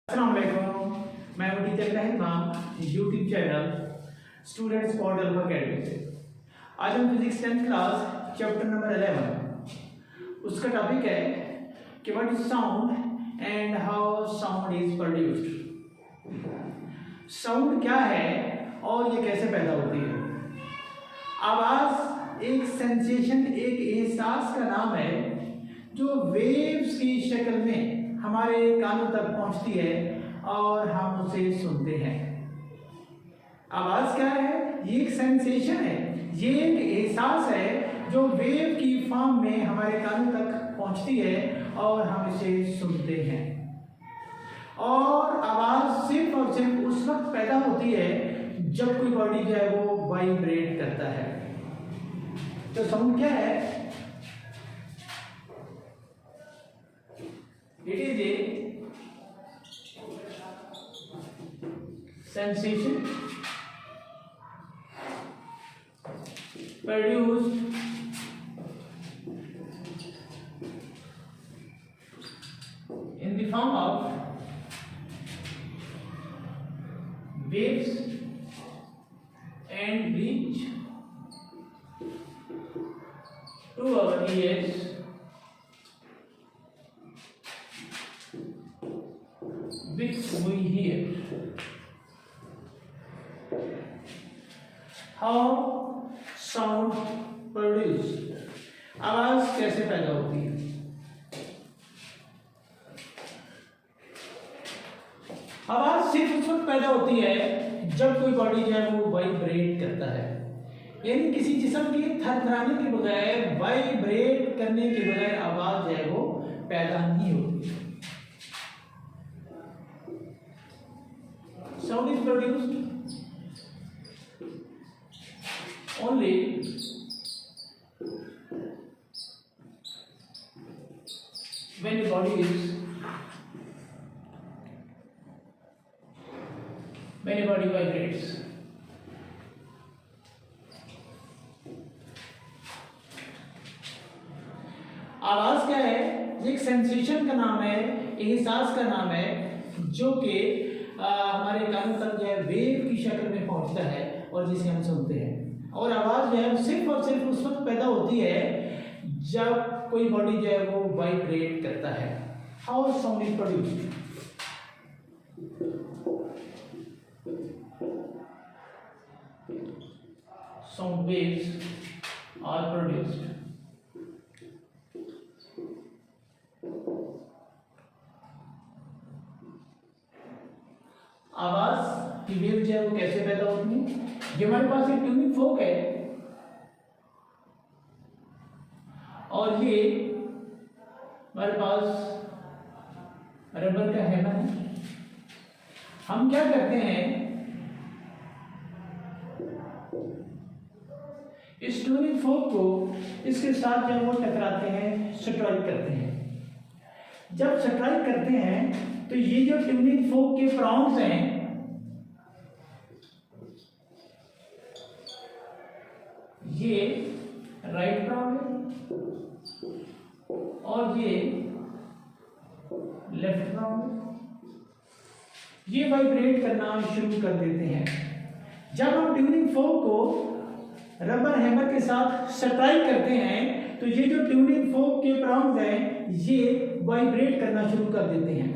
अस्सलाम वालेकुम, मैं हूं teacher Rahman YouTube channel students portal academy से। आज हम physics 10th class chapter number 11 उसका टॉपिक है कि what is sound and how sound is produced. Sound क्या है और ये कैसे पैदा होती है। आवाज़ एक सेंसेशन, एक एहसास का नाम है जो वेव्स की शक्ल में हमारे कानों तक पहुंचती है और हम उसे सुनते हैं। आवाज़ क्या है? ये एक सेंसेशन है, ये एक एहसास है जो वेव की फॉर्म में हमारे कानों तक पहुंचती है और हम इसे सुनते हैं। और आवाज़ सिर्फ और सिर्फ उस वक्त पैदा होती है जब कोई बॉडी जो है वो वाइब्रेट करता है। तो साउंड क्या है? It is a sensation produced in the form of waves and reach to our ears which we hear. How sound produced? आवाज कैसे पैदा होती है? आवाज सिर्फ उस वक्त पैदा होती है जब कोई बॉडी जो है वो वाइब्रेट करता है, यानी किसी जिस्म के थरथराने के बगैर, वाइब्रेट करने के बगैर आवाज जो है वो पैदा नहीं होती। Sound is produced only when the body vibrates. आवाज क्या है? एक सेंसेशन का नाम है, एहसास का नाम है जो कि हमारे कानों तक जो है वेव की शक्ल में पहुंचता है और जिसे हम सुनते हैं। और आवाज़ जो है सिर्फ और सिर्फ उस वक्त पैदा होती है जब कोई बॉडी जो है वो वाइब्रेट करता है। How sound is produced? Sound waves are produced आवाज की वेव जो है वो कैसे पैदा होती है? ये हमारे पास एक ट्यूनिंग फोक है और ये हमारे पास रबर का हैमर है। हम क्या करते हैं, इस ट्यूनिंग फोक को इसके साथ जब वो टकराते हैं, स्ट्राइक करते हैं। जब स्ट्राइक करते हैं तो ये जो ट्यूनिंग फोक के प्रॉन्ग्स हैं, ये राइट प्रॉन्ग है और ये लेफ्ट प्रॉन्ग है, ये वाइब्रेट करना शुरू कर देते हैं। जब हम ट्यूनिंग फोक को रबर हैमर के साथ स्ट्राइक करते हैं तो ये जो ट्यूनिंग फोक के प्रॉन्ग्स हैं ये वाइब्रेट करना शुरू कर देते हैं।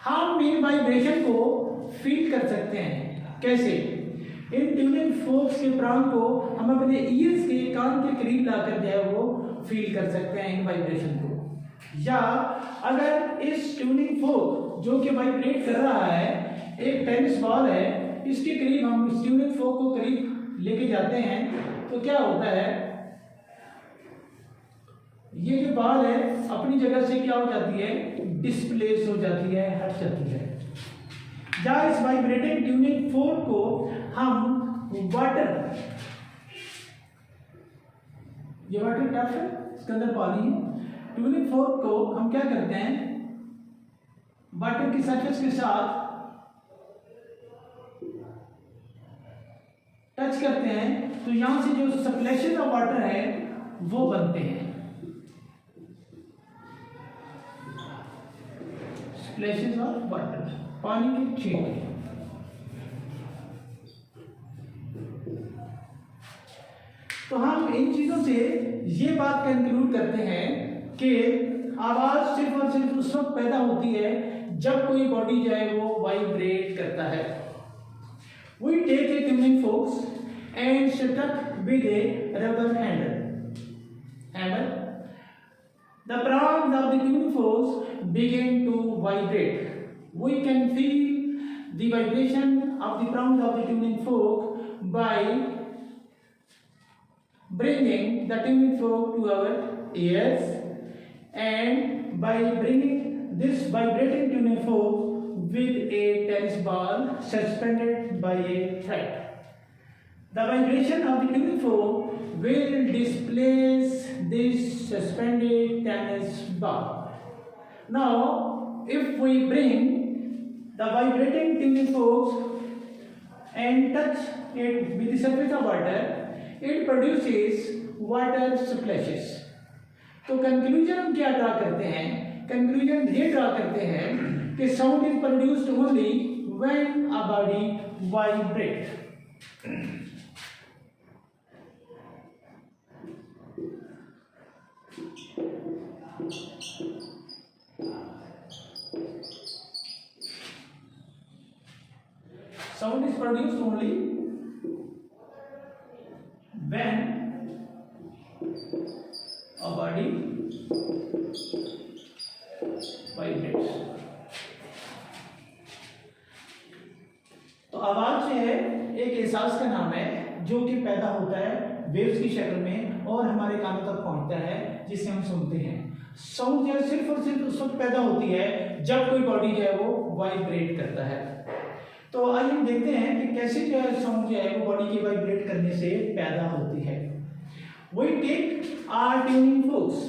हम इन वाइब्रेशन को फील कर सकते हैं। कैसे? इन ट्यूनिंग फोक्स के प्रांग को हम अपने ईयर्स के, कान के करीब लाकर जो है वो फील कर सकते हैं इन वाइब्रेशन को। या अगर इस ट्यूनिंग फोक जो कि वाइब्रेट कर रहा है, एक टेनिस बॉल है, इसके करीब हम इस ट्यूनिंग फोक को करीब लेके जाते हैं तो क्या होता है, ये जो बॉल है अपनी जगह से क्या हो जाती है, डिस्प्लेस हो जाती है, हट जाती है। या इस वाइब्रेटिंग ट्यूनिंग फोर्क को हम वाटर, ये वाटर टैप है, इसके अंदर पानी है। ट्यूनिंग फोर्क को हम क्या करते हैं, वाटर की सरफेस के साथ टच करते हैं तो यहां से जो स्प्लैशेस ऑफ वाटर है वो बनते हैं। स्प्लैशेस ऑफ वाटर, पानी के छींटे। तो हम इन चीजों से ये बात कंक्लूड करते हैं कि आवाज सिर्फ और सिर्फ उस वक्त पैदा होती है जब कोई बॉडी जो है वो वाइब्रेट करता है। We take a tuning fork and struck with a rubber hammer. The prongs of the tuning forks begin to vibrate. We can feel the vibration of the prongs of the tuning fork by bringing the tuning fork to our ears, and by bringing this vibrating tuning fork with a tennis ball suspended by a thread. The vibration of the tuning fork will displace this suspended tennis ball. Now, if we bring the vibrating tuning fork and touch it with the surface of water, it produces water splashes. तो conclusion हम क्या draw करते हैं? Conclusion ये draw करते हैं कि sound is produced only when a body vibrate. Sound is produced only when a body vibrates. तो आवाज जो है एक एहसास का नाम है जो कि पैदा होता है वेव्स की शक्ल में और हमारे कानों तक पहुंचता है जिसे हम सुनते हैं। साउंड जो है सिर्फ और सिर्फ उस वक्त पैदा होती है जब कोई बॉडी जो है वो वाइब्रेट करता है। तो आइए हम देखते हैं कि कैसे जो है साउंड जो है वो बॉडी के वाइब्रेट करने से पैदा होती है। We take our tuning forks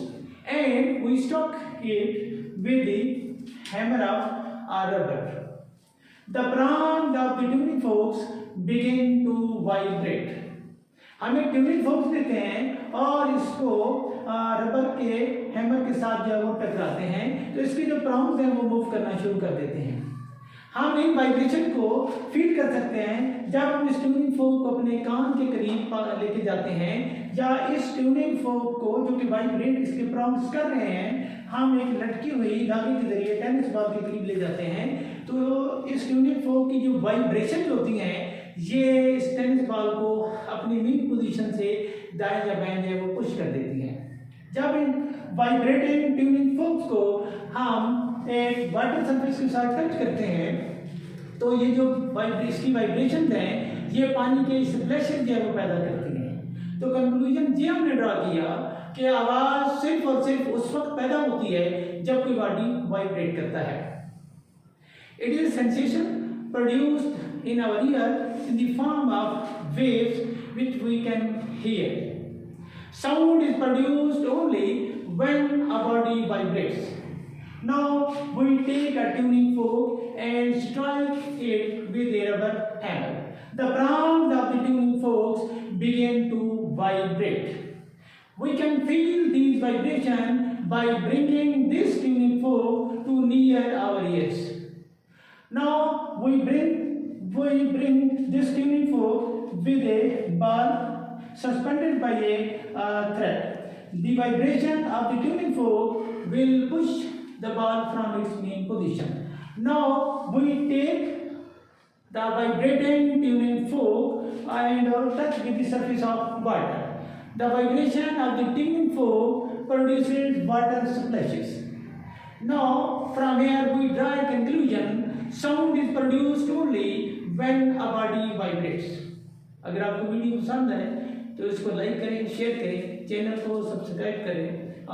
and we struck it with the hammer of our rubber. The prongs of the tuning forks begin to vibrate. हम एक ट्यूनिंग फोर्क देते हैं और इसको रबर के हैमर के साथ जो है वो टकराते हैं तो इसके जो प्रॉन्ग्स हैं वो मूव करना शुरू कर देते हैं। हम इन वाइब्रेशन को फील कर सकते हैं जब हम इस ट्यूनिंग फोर्क को अपने कान के करीब लेके जाते हैं या इस ट्यूनिंग फोर्क को जो कि वाइब्रेट इसके प्रॉन्ग्स कर रहे हैं हम एक लटकी हुई धागे के जरिए टेनिस बॉल के करीब ले जाते हैं। तो इस ट्यूनिंग फोर्क की जो वाइब्रेशन होती हैं ये इस टेनिस बॉल को अपनी मीन पोजीशन से दाएं या बाएं जो है वो पुश कर देती है। जब इन वाइब्रेटिंग ट्यूनिंग फोर्क्स को हम एक वाटर सरफेस के साथ टच करते हैं तो ये जो इसकी वाइब्रेशन है ये पानी के स्प्लैशेस जो है वो पैदा करती हैं। तो कंक्लूजन ये हमने ड्रा किया कि आवाज सिर्फ और सिर्फ उस वक्त पैदा होती है जब कोई बॉडी वाइब्रेट करता है। It is sensation produced in our ear in the form of waves which we can hear. Sound is produced only when a body vibrates. Now we take a tuning fork and strike it with a rubber hammer. The prongs of the tuning forks begin to vibrate. We can feel these vibrations by bringing this tuning fork to near our ears. Now we bring this tuning fork with a ball suspended by a thread. The vibration of the tuning fork will push the ball from its main position. Now we take the vibrating tuning fork and touch with the surface of water. The vibration of the tuning fork produces water splashes. Now from here we draw a conclusion: sound is produced only when a body vibrates. अगर आपको video पसंद है तो इसको like करें, share करें, channel को subscribe करें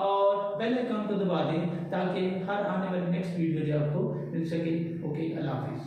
और बेल आइकन को दबा दें ताकि हर आने वाली नेक्स्ट वीडियो जो आपको मिल सके। ओके, अल्लाह हाफिज़।